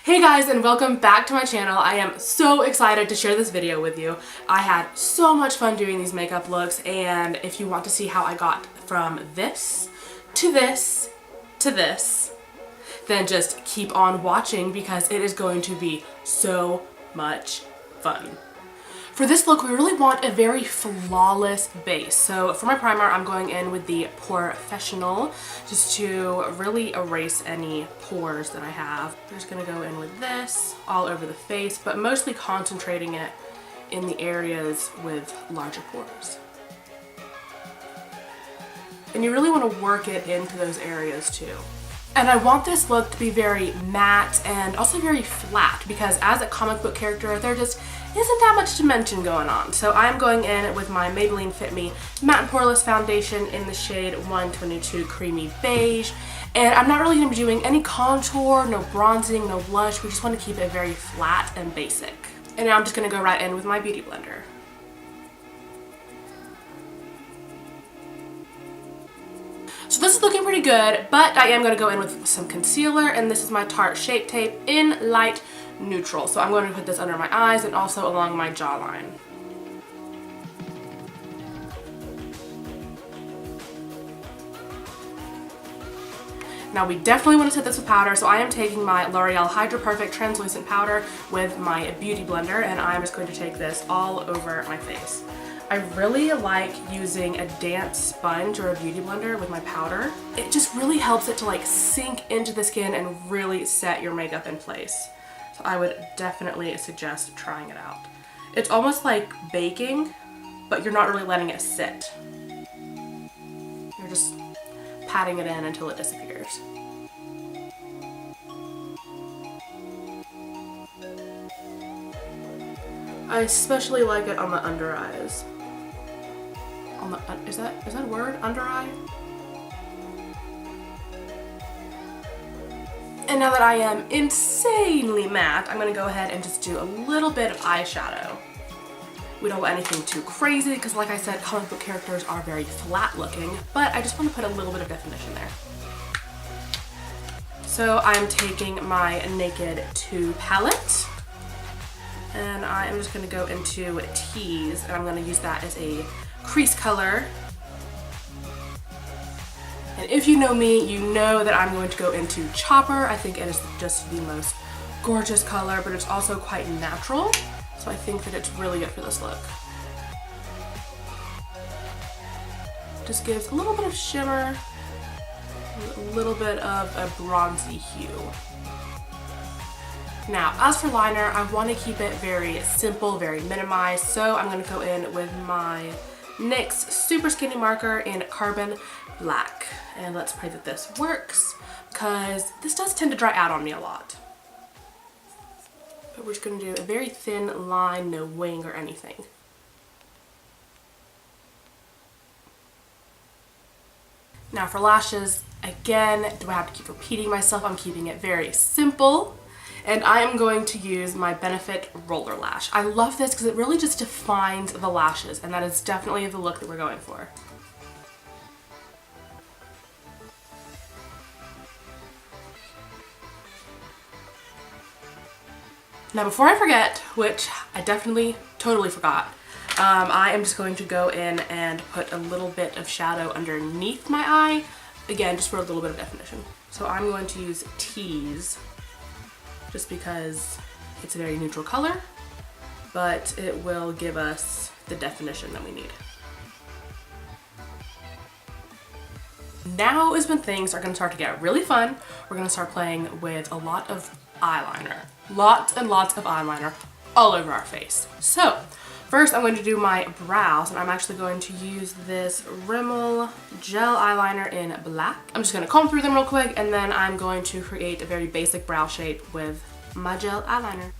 Hey guys, and welcome back to my channel. I am so excited to share this video with you. I had so much fun doing these makeup looks, and if you want to see how I got from this to this to this, then just keep on watching because it is going to be so much fun. For this look, we really want a very flawless base. So for my primer, I'm going in with the Professional just to really erase any pores that I have. I'm just gonna go in with this all over the face, but mostly concentrating it in the areas with larger pores. And you really want to work it into those areas too. And I want this look to be very matte and also very flat because as a comic book character, there just isn't that much dimension going on. So I'm going in with my Maybelline Fit Me Matte and Poreless Foundation in the shade 122 Creamy Beige. And I'm not really going to be doing any contour, no bronzing, no blush. We just want to keep it very flat and basic. And now I'm just going to go right in with my Beauty Blender. So this is looking pretty good, but I am going to go in with some concealer, and this is my Tarte Shape Tape in Light Neutral. So I'm going to put this under my eyes and also along my jawline. Now we definitely want to set this with powder, so I am taking my L'Oreal Hydra Perfect Translucent Powder with my Beauty Blender, and I'm just going to take this all over my face. I really like using a dance sponge or a beauty blender with my powder. It just really helps it to like sink into the skin and really set your makeup in place. So I would definitely suggest trying it out. It's almost like baking, but you're not really letting it sit. You're just patting it in until it disappears. I especially like it on the under eyes. Is that a word? Under eye? And now that I am insanely matte, I'm going to go ahead and just do a little bit of eyeshadow. We don't want anything too crazy because like I said, comic book characters are very flat looking, but I just want to put a little bit of definition there. So I'm taking my Naked 2 palette, and I am just going to go into Tease, and I'm going to use that as a crease color. And if you know me, you know that I'm going to go into Chopper. I think it is just the most gorgeous color, but it's also quite natural. So I think that it's really good for this look. Just gives a little bit of shimmer, a little bit of a bronzy hue. Now, as for liner, I want to keep it very simple, very minimized. So I'm going to go in with my NYX Super Skinny Marker in Carbon Black. And let's pray that this works, because this does tend to dry out on me a lot. But we're just going to do a very thin line, no wing or anything. Now for lashes, again, do I have to keep repeating myself? I'm keeping it very simple. And I am going to use my Benefit Roller Lash. I love this because it really just defines the lashes, and that is definitely the look that we're going for. Now before I forget, which I definitely totally forgot, I am just going to go in and put a little bit of shadow underneath my eye, again just for a little bit of definition. So I'm going to use Tease, just because it's a very neutral color, but it will give us the definition that we need. Now is when things are going to start to get really fun. We're going to start playing with a lot of eyeliner. Lots and lots of eyeliner all over our face. So first I'm going to do my brows, and I'm actually going to use this Rimmel gel eyeliner in black. I'm just going to comb through them real quick, and then I'm going to create a very basic brow shape with my gel eyeliner.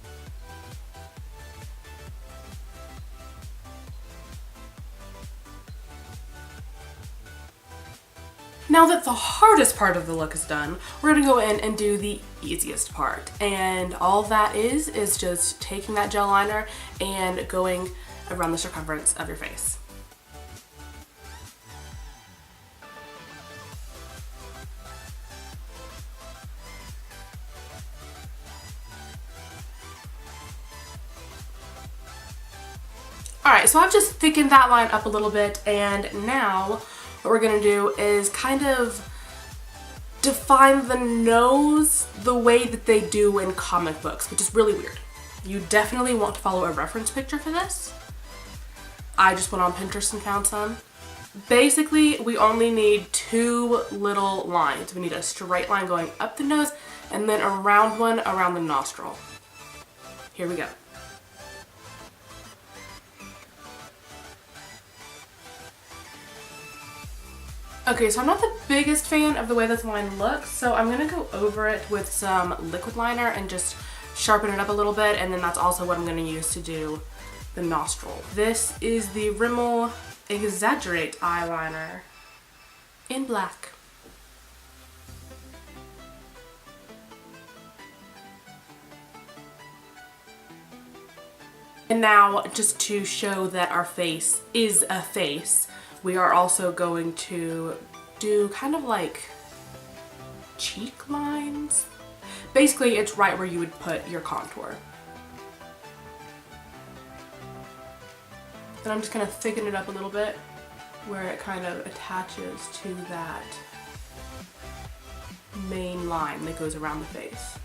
Now that the hardest part of the look is done, we're going to go in and do the easiest part. And all that is just taking that gel liner and going around the circumference of your face. Alright, so I've just thickened that line up a little bit, and now what we're gonna do is kind of define the nose the way that they do in comic books, which is really weird. You definitely want to follow a reference picture for this. I just went on Pinterest and found some. Basically, we only need two little lines. We need a straight line going up the nose and then a round one around the nostril. Here we go. Okay, so I'm not the biggest fan of the way this line looks, so I'm gonna go over it with some liquid liner and just sharpen it up a little bit, and then that's also what I'm gonna use to do the nostril. This is the Rimmel Exaggerate eyeliner in black. And now, just to show that our face is a face, we are also going to do kind of like cheek lines. Basically, it's right where you would put your contour. And I'm just gonna thicken it up a little bit where it kind of attaches to that main line that goes around the face.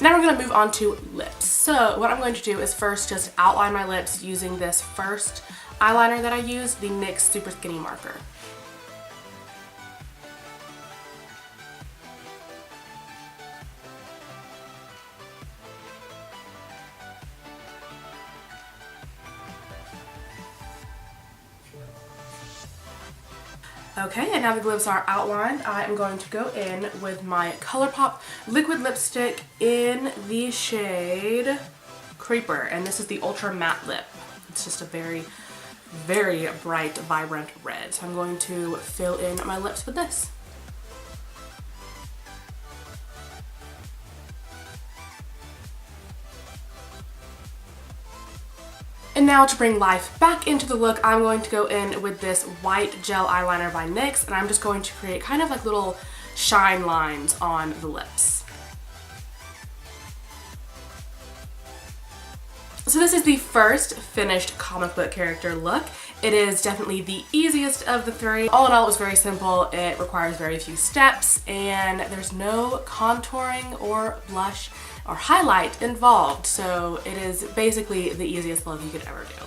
Now we're going to move on to lips. So what I'm going to do is first just outline my lips using this first eyeliner that I use, the NYX Super Skinny Marker. Okay, and now the lips are outlined, I am going to go in with my ColourPop liquid lipstick in the shade Creeper, and this is the Ultra Matte Lip. It's just a very, very bright, vibrant red. So I'm going to fill in my lips with this. And now to bring life back into the look, I'm going to go in with this white gel eyeliner by NYX, and I'm just going to create kind of like little shine lines on the lips. So this is the first finished comic book character look. It is definitely the easiest of the three. All in all, it was very simple. It requires very few steps, and there's no contouring or blush or highlight involved, so it is basically the easiest look you could ever do.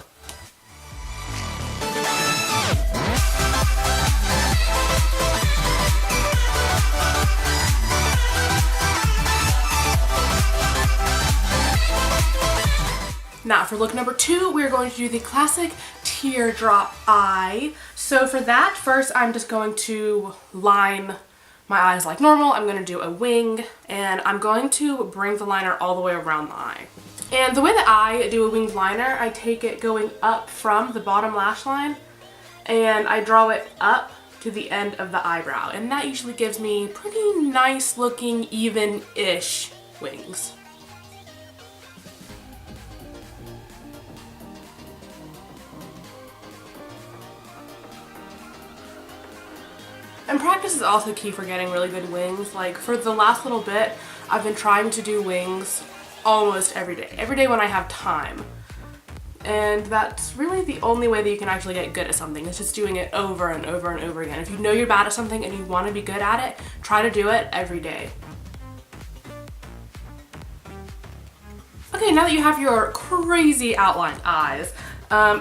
Now for look number 2, we're going to do the classic teardrop eye. So for that, first I'm just going to line my eyes like normal. I'm going to do a wing, and I'm going to bring the liner all the way around the eye. And the way that I do a winged liner, I take it going up from the bottom lash line, and I draw it up to the end of the eyebrow. And that usually gives me pretty nice looking, even-ish wings. And practice is also key for getting really good wings. Like for the last little bit, I've been trying to do wings almost every day when I have time. And that's really the only way that you can actually get good at something, is just doing it over and over and over again. If you know you're bad at something and you want to be good at it, try to do it every day. Okay, now that you have your crazy outlined eyes,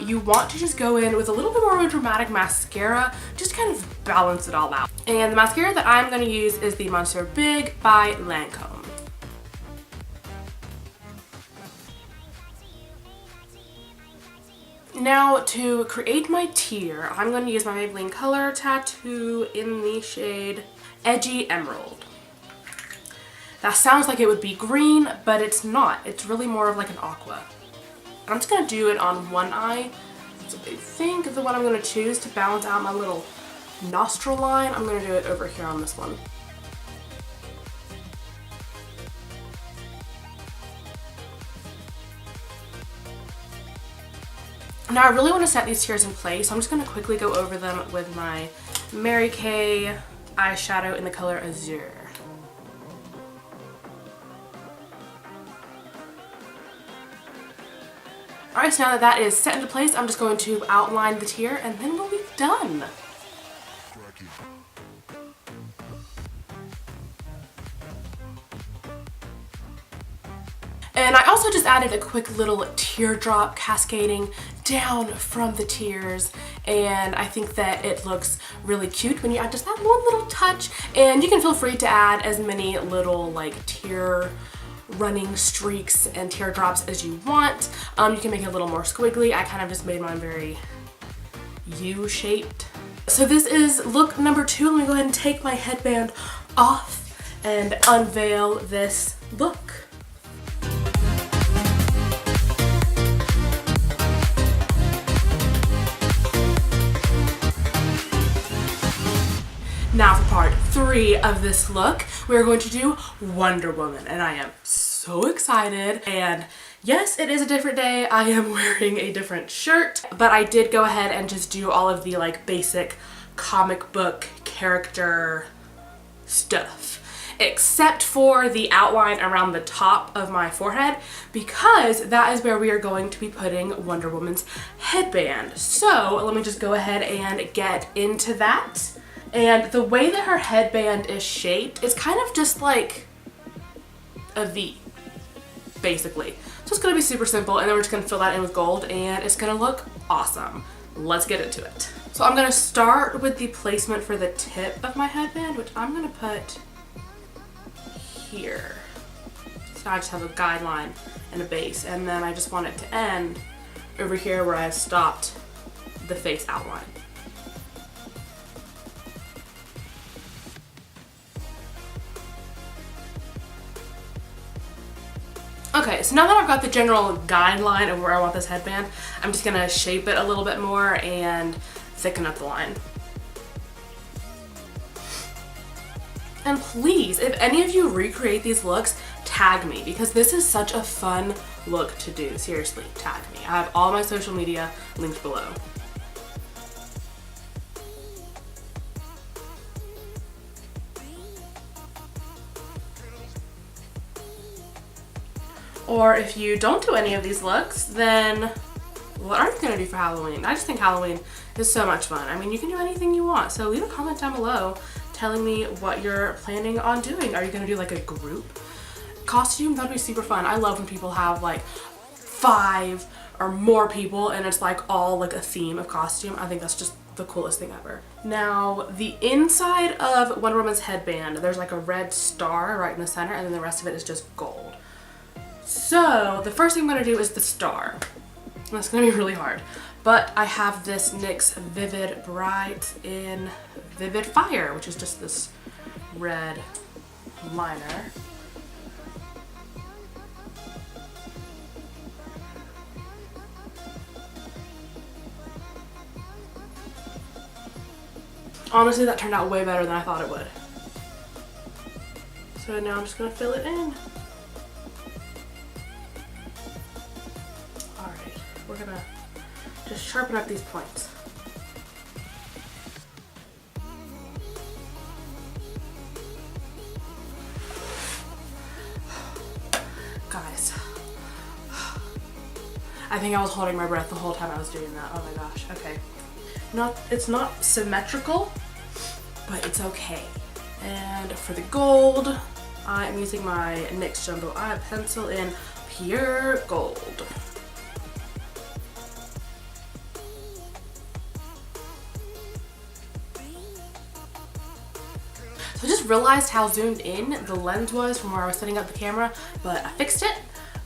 you want to just go in with a little bit more of a dramatic mascara, just kind of balance it all out. And the mascara that I'm going to use is the Monsieur Big by Lancome. Now to create my tear, I'm going to use my Maybelline Color Tattoo in the shade Edgy Emerald. That sounds like it would be green, but it's not. It's really more of like an aqua. I'm just going to do it on one eye. So I think the one I'm going to choose to balance out my little nostril line, I'm going to do it over here on this one. Now I really want to set these tears in place, so I'm just going to quickly go over them with my Mary Kay eyeshadow in the color Azure. Alright, so now that that is set into place, I'm just going to outline the tear and then we'll be done. And I also just added a quick little teardrop cascading down from the tears, and I think that it looks really cute when you add just that one little touch. And you can feel free to add as many little like tear running streaks and teardrops as you want. You can make it a little more squiggly. I kind of just made mine very U-shaped. So this is look number 2. Let me go ahead and take my headband off and unveil this look. Now for part 3 of this look, we're going to do Wonder Woman, and I am so excited. And yes, it is a different day. I am wearing a different shirt, but I did go ahead and just do all of the like basic comic book character stuff, except for the outline around the top of my forehead, because that is where we are going to be putting Wonder Woman's headband. So let me just go ahead and get into that. And the way that her headband is shaped is kind of just like a V, basically. So it's gonna be super simple, and then we're just gonna fill that in with gold, and it's gonna look awesome. Let's get into it. So I'm gonna start with the placement for the tip of my headband, which I'm gonna put here. So now I just have a guideline and a base, and then I just want it to end over here where I've stopped the face outline. Okay, so now that I've got the general guideline of where I want this headband, I'm just gonna shape it a little bit more and thicken up the line. And please, if any of you recreate these looks, tag me, because this is such a fun look to do. Seriously, tag me. I have all my social media linked below. Or if you don't do any of these looks, then what are you gonna do for Halloween? I just think Halloween is so much fun. I mean, you can do anything you want. So leave a comment down below telling me what you're planning on doing. Are you gonna do like a group costume? That'd be super fun. I love when people have like 5 or more people and it's like all like a theme of costume. I think that's just the coolest thing ever. Now, the inside of Wonder Woman's headband, there's like a red star right in the center, and then the rest of it is just gold. So the first thing I'm going to do is the star. That's going to be really hard. But I have this NYX Vivid Bright in Vivid Fire, which is just this red liner. Honestly, that turned out way better than I thought it would. So now I'm just going to fill it in. We're gonna just sharpen up these points. Guys, I think I was holding my breath the whole time I was doing that. Oh my gosh, okay. It's not symmetrical, but it's okay. And for the gold, I'm using my NYX Jumbo Eye Pencil in Pure Gold. So I just realized how zoomed in the lens was from where I was setting up the camera, but I fixed it.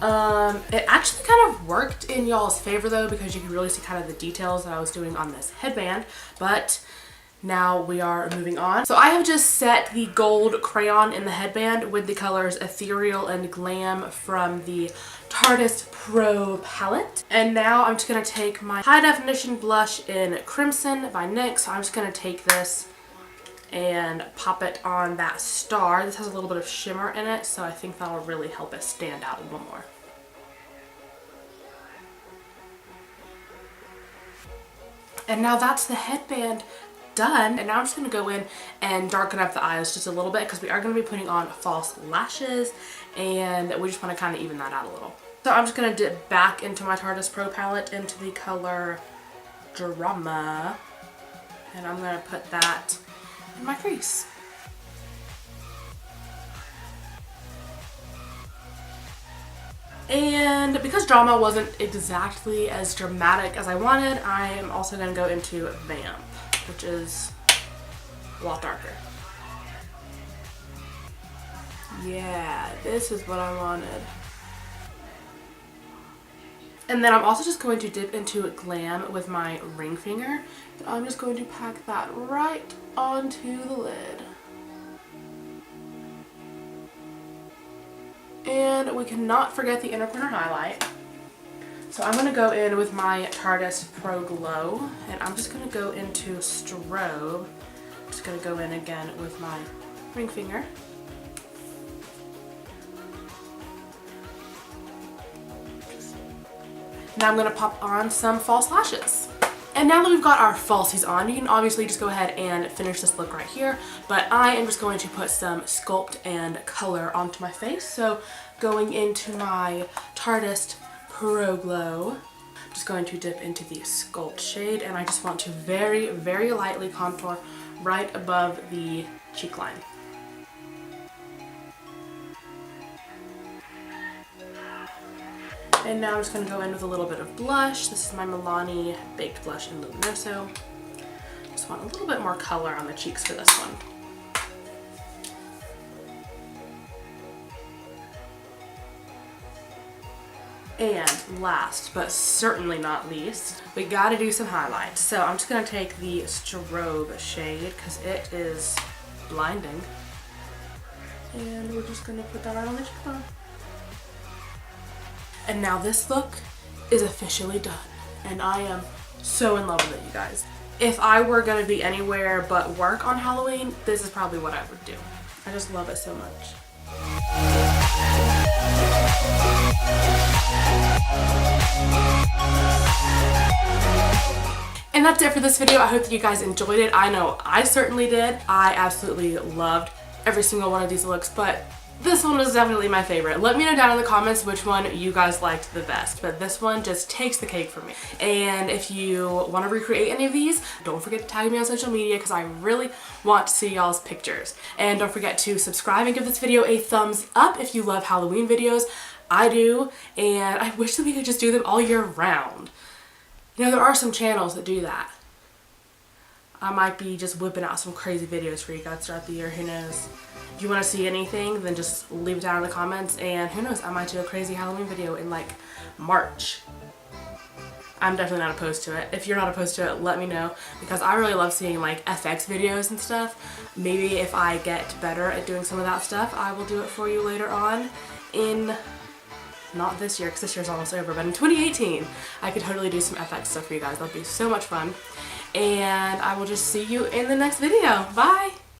It actually kind of worked in y'all's favor though, because you can really see kind of the details that I was doing on this headband, but now we are moving on. So I have just set the gold crayon in the headband with the colors Ethereal and Glam from the Tarte Pro palette. And now I'm just going to take my high definition blush in Crimson by NYX. So I'm just going to take this and pop it on that star. This has a little bit of shimmer in it, so I think that'll really help it stand out a little more. And now that's the headband done. And now I'm just going to go in and darken up the eyes just a little bit, because we are going to be putting on false lashes and we just want to kind of even that out a little. So I'm just going to dip back into my Tarte Pro palette into the color Drama. And I'm going to put that in my crease. And because Drama wasn't exactly as dramatic as I wanted, I am also going to go into Vamp, which is a lot darker. Yeah, this is what I wanted. And then I'm also just going to dip into Glam with my ring finger. And I'm just going to pack that right onto the lid. And we cannot forget the inner corner highlight. So I'm going to go in with my Tarte Pro Glow. And I'm just going to go into Strobe. I'm just going to go in again with my ring finger. Now I'm going to pop on some false lashes. And now that we've got our falsies on, you can obviously just go ahead and finish this look right here. But I am just going to put some sculpt and color onto my face. So going into my Tarte Pro Glow, I'm just going to dip into the Sculpt shade. And I just want to very, very lightly contour right above the cheek line. And now I'm just going to go in with a little bit of blush. This is my Milani Baked Blush in Luminoso. Just want a little bit more color on the cheeks for this one. And last, but certainly not least, we gotta do some highlights. So I'm just gonna take the Strobe shade because it is blinding. And we're just gonna put that right on the cheekbone. And now this look is officially done. And I am so in love with it, you guys. If I were gonna be anywhere but work on Halloween, this is probably what I would do. I just love it so much. And that's it for this video. I hope that you guys enjoyed it. I know I certainly did. I absolutely loved every single one of these looks, but this one was definitely my favorite. Let me know down in the comments which one you guys liked the best, but this one just takes the cake for me. And if you want to recreate any of these, don't forget to tag me on social media because I really want to see y'all's pictures. And don't forget to subscribe and give this video a thumbs up if you love Halloween videos. I do, and I wish that we could just do them all year round. You know, there are some channels that do that. I might be just whipping out some crazy videos for you guys throughout the year, who knows. If you want to see anything, then just leave it down in the comments, and who knows, I might do a crazy Halloween video in like March. I'm definitely not opposed to it. If you're not opposed to it, let me know, because I really love seeing like FX videos and stuff. Maybe if I get better at doing some of that stuff, I will do it for you later on in, not this year because this year's almost over, but in 2018, I could totally do some FX stuff for you guys. That'll be so much fun. And I will just see you in the next video. Bye!